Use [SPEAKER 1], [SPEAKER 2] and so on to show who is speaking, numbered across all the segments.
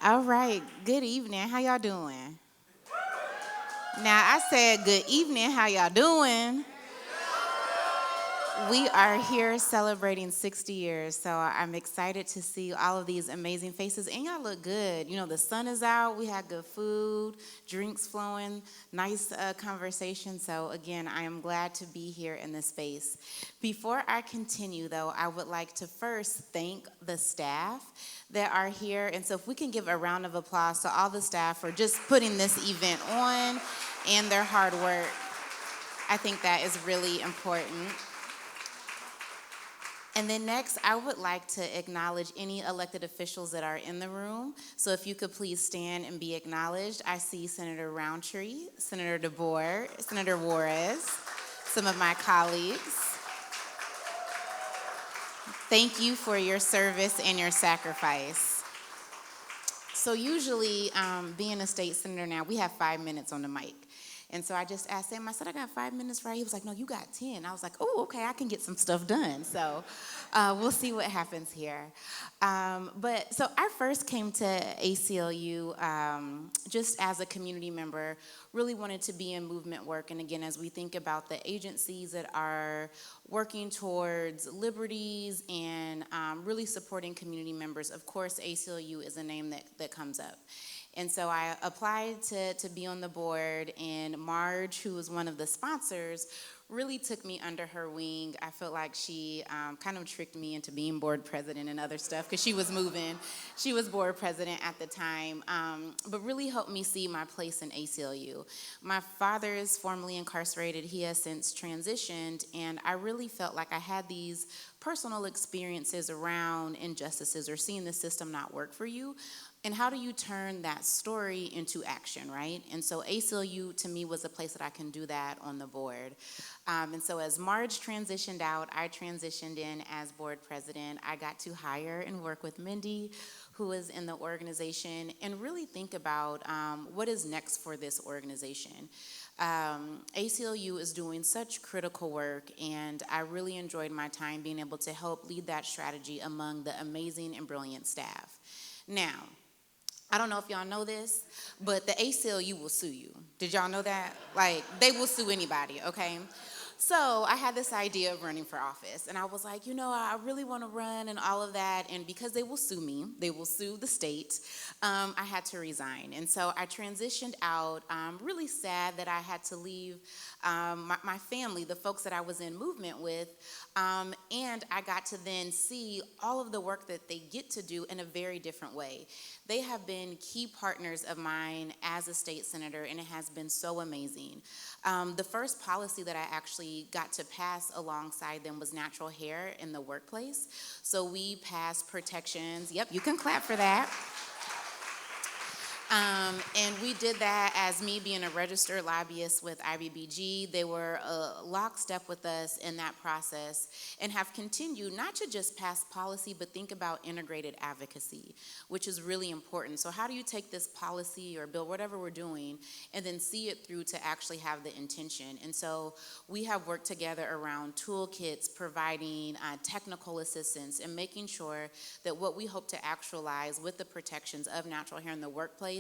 [SPEAKER 1] All right, good evening. How y'all doing? Now, I said good evening. How y'all doing? We are here celebrating 60 years, so I'm excited to see all of these amazing faces, and y'all look good. You know, the sun is out, we had good food, drinks flowing, nice conversation, so again, I am glad to be here in this space. Before I continue, though, I would like to first thank the staff that are here, and so if we can give a round of applause to all the staff for just putting this event on and their hard work, I think that is really important. And then next, I would like to acknowledge any elected officials that are in the room. So if you could please stand and be acknowledged. I see Senator Roundtree, Senator DeBoer, Senator Juarez, some of my colleagues. Thank you for your service and your sacrifice. So usually, being a state senator now, we have 5 minutes on the mic. And so I just asked him, I said, I got 5 minutes, right? He was like, no, you got 10. I was like, oh, okay, I can get some stuff done. So we'll see what happens here. So I first came to ACLU just as a community member, really wanted to be in movement work. And again, as we think about the agencies that are working towards liberties and really supporting community members, of course, ACLU is a name that comes up. And so I applied to be on the board, and Marge, who was one of the sponsors, really took me under her wing. I felt like she kind of tricked me into being board president and other stuff because she was moving. She was board president at the time, but really helped me see my place in ACLU. My father is formerly incarcerated. He has since transitioned, and I really felt like I had these personal experiences around injustices or seeing the system not work for you. And how do you turn that story into action, right? And so ACLU, to me, was a place that I can do that on the board. And so as Marge transitioned out, I transitioned in as board president. I got to hire and work with Mindy, who is in the organization, and really think about what is next for this organization. ACLU is doing such critical work, and I really enjoyed my time being able to help lead that strategy among the amazing and brilliant staff. Now, I don't know if y'all know this, but the ACLU will sue you. Did y'all know that? Like, they will sue anybody, okay? So I had this idea of running for office, and I was like, I really want to run and all of that, and because they will sue me, they will sue the state, I had to resign. And so I transitioned out, really sad that I had to leave my family, the folks that I was in movement with, and I got to then see all of the work that they get to do in a very different way. They have been key partners of mine as a state senator, and it has been so amazing. The first policy that I actually got to pass alongside them was natural hair in the workplace. So we passed protections. Yep, you can clap for that. And we did that as me being a registered lobbyist with IBBG. They were lockstep with us in that process and have continued not to just pass policy, but think about integrated advocacy, which is really important. So how do you take this policy or bill, whatever we're doing, and then see it through to actually have the intention? And so we have worked together around toolkits, providing technical assistance, and making sure that what we hope to actualize with the protections of natural hair in the workplace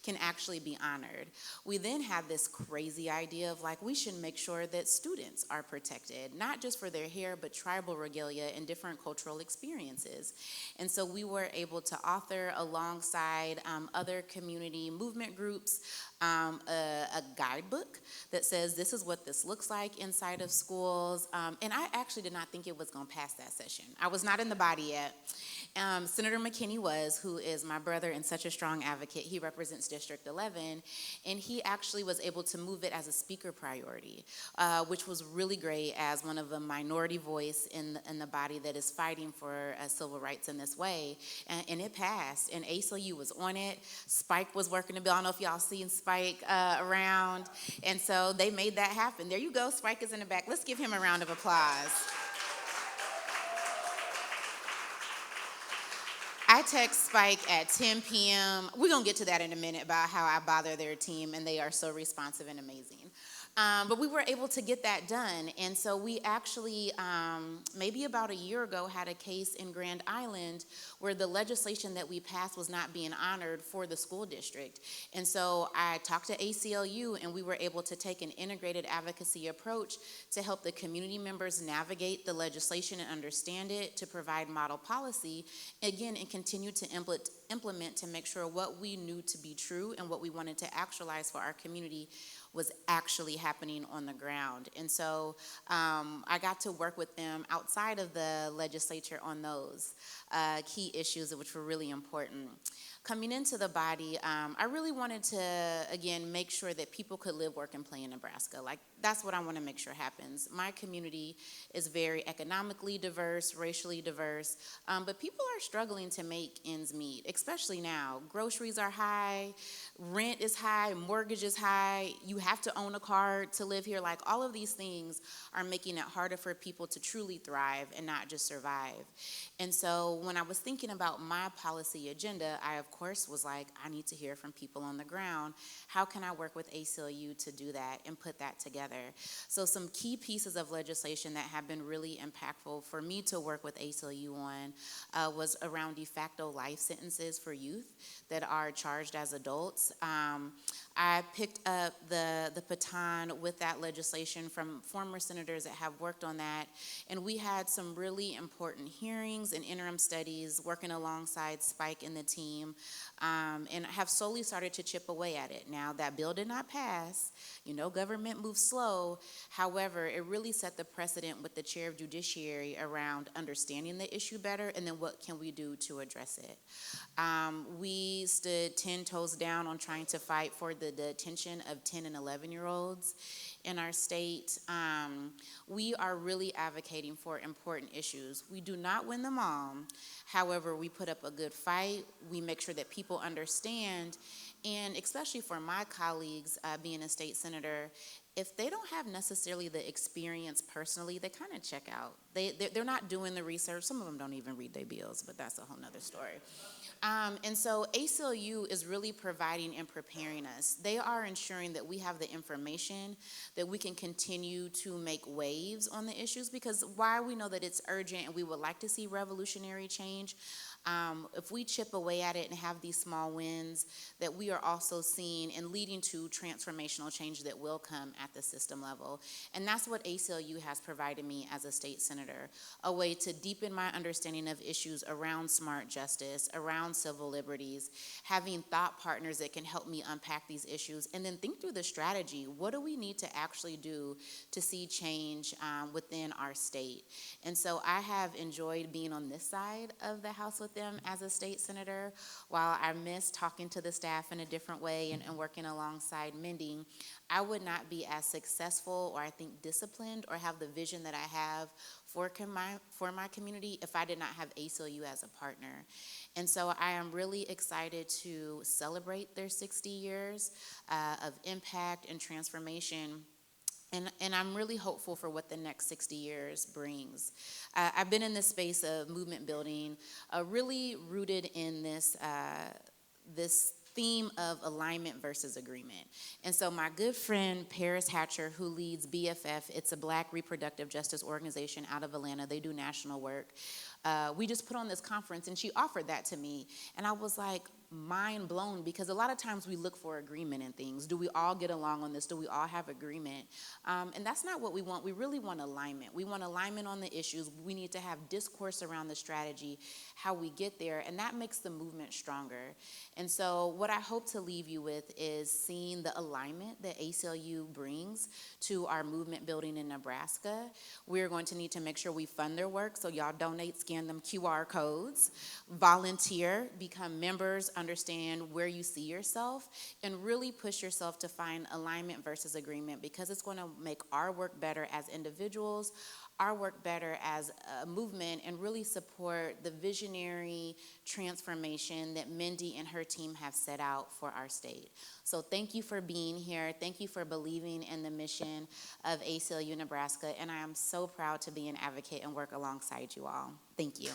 [SPEAKER 1] can actually be honored. We then had this crazy idea of we should make sure that students are protected, not just for their hair, but tribal regalia and different cultural experiences. And so we were able to author alongside other community movement groups a guidebook that says this is what this looks like inside of schools. And I actually did not think it was going to pass that session. I was not in the body yet. Senator McKinney was, who is my brother and such a strong advocate. He represents District 11, and he actually was able to move it as a speaker priority, which was really great as one of a minority voice in the body that is fighting for civil rights in this way. And it passed, and ACLU was on it. Spike was working the bill. I don't know if y'all seen Spike around, and so they made that happen. There you go. Spike is in the back. Let's give him a round of applause. I text Spike at 10 p.m. We're going to get to that in a minute about how I bother their team, and they are so responsive and amazing. But we were able to get that done. And so we actually, maybe about a year ago, had a case in Grand Island where the legislation that we passed was not being honored for the school district. And so I talked to ACLU, and we were able to take an integrated advocacy approach to help the community members navigate the legislation and understand it, to provide model policy, again, and continue to implement to make sure what we knew to be true and what we wanted to actualize for our community was actually happening on the ground. And so I got to work with them outside of the legislature on those key issues, which were really important. Coming into the body, I really wanted to, again, make sure that people could live, work, and play in Nebraska. Like, that's what I want to make sure happens. My community is very economically diverse, racially diverse, but people are struggling to make ends meet, especially now. Groceries are high, rent is high, mortgage is high, you have to own a car to live here. Like, all of these things are making it harder for people to truly thrive and not just survive. And so when I was thinking about my policy agenda, I, of course, was like, I need to hear from people on the ground. How can I work with ACLU to do that and put that together? So some key pieces of legislation that have been really impactful for me to work with ACLU on was around de facto life sentences for youth that are charged as adults. I picked up the baton with that legislation from former senators that have worked on that, and we had some really important hearings and interim studies working alongside Spike and the team, and have slowly started to chip away at it. Now, that bill did not pass. You know, government moves slow. However, it really set the precedent with the chair of judiciary around understanding the issue better, and then what can we do to address it. We stood 10 toes down on trying to fight for the detention of 10 and 11-year-olds in our state. We are really advocating for important issues. We do not win them all. However, we put up a good fight. We make sure that people understand, and especially for my colleagues being a state senator, if they don't have necessarily the experience personally, they kind of check out. They're not doing the research. Some of them don't even read their bills, but that's a whole nother story. And so ACLU is really providing and preparing us. They are ensuring that we have the information, that we can continue to make waves on the issues, because while we know that it's urgent and we would like to see revolutionary change, if we chip away at it and have these small wins, that we are also seeing and leading to transformational change that will come at the system level. And that's what ACLU has provided me as a state senator, a way to deepen my understanding of issues around smart justice, around civil liberties, having thought partners that can help me unpack these issues, and then think through the strategy. What do we need to actually do to see change within our state? And so I have enjoyed being on this side of the House with them as a state senator. While I miss talking to the staff in a different way and working alongside Mindy, I would not be as successful or I think disciplined or have the vision that I have for my community if I did not have ACLU as a partner. And so I am really excited to celebrate their 60 years of impact and transformation. And I'm really hopeful for what the next 60 years brings. I've been in this space of movement building, really rooted in this theme of alignment versus agreement. And so my good friend Paris Hatcher, who leads BFF, it's a Black reproductive justice organization out of Atlanta. They do national work. We just put on this conference, and she offered that to me. And I was like, mind blown, because a lot of times we look for agreement in things. Do we all get along on this? Do we all have agreement? And that's not what we want. We really want alignment. We want alignment on the issues. We need to have discourse around the strategy, how we get there, and that makes the movement stronger. And so what I hope to leave you with is seeing the alignment that ACLU brings to our movement building in Nebraska. We're going to need to make sure we fund their work, so y'all donate, scan them QR codes, volunteer, become members, understand where you see yourself, and really push yourself to find alignment versus agreement, because it's going to make our work better as individuals, our work better as a movement, and really support the visionary transformation that Mindy and her team have set out for our state. So thank you for being here. Thank you for believing in the mission of ACLU Nebraska, and I am so proud to be an advocate and work alongside you all. Thank you.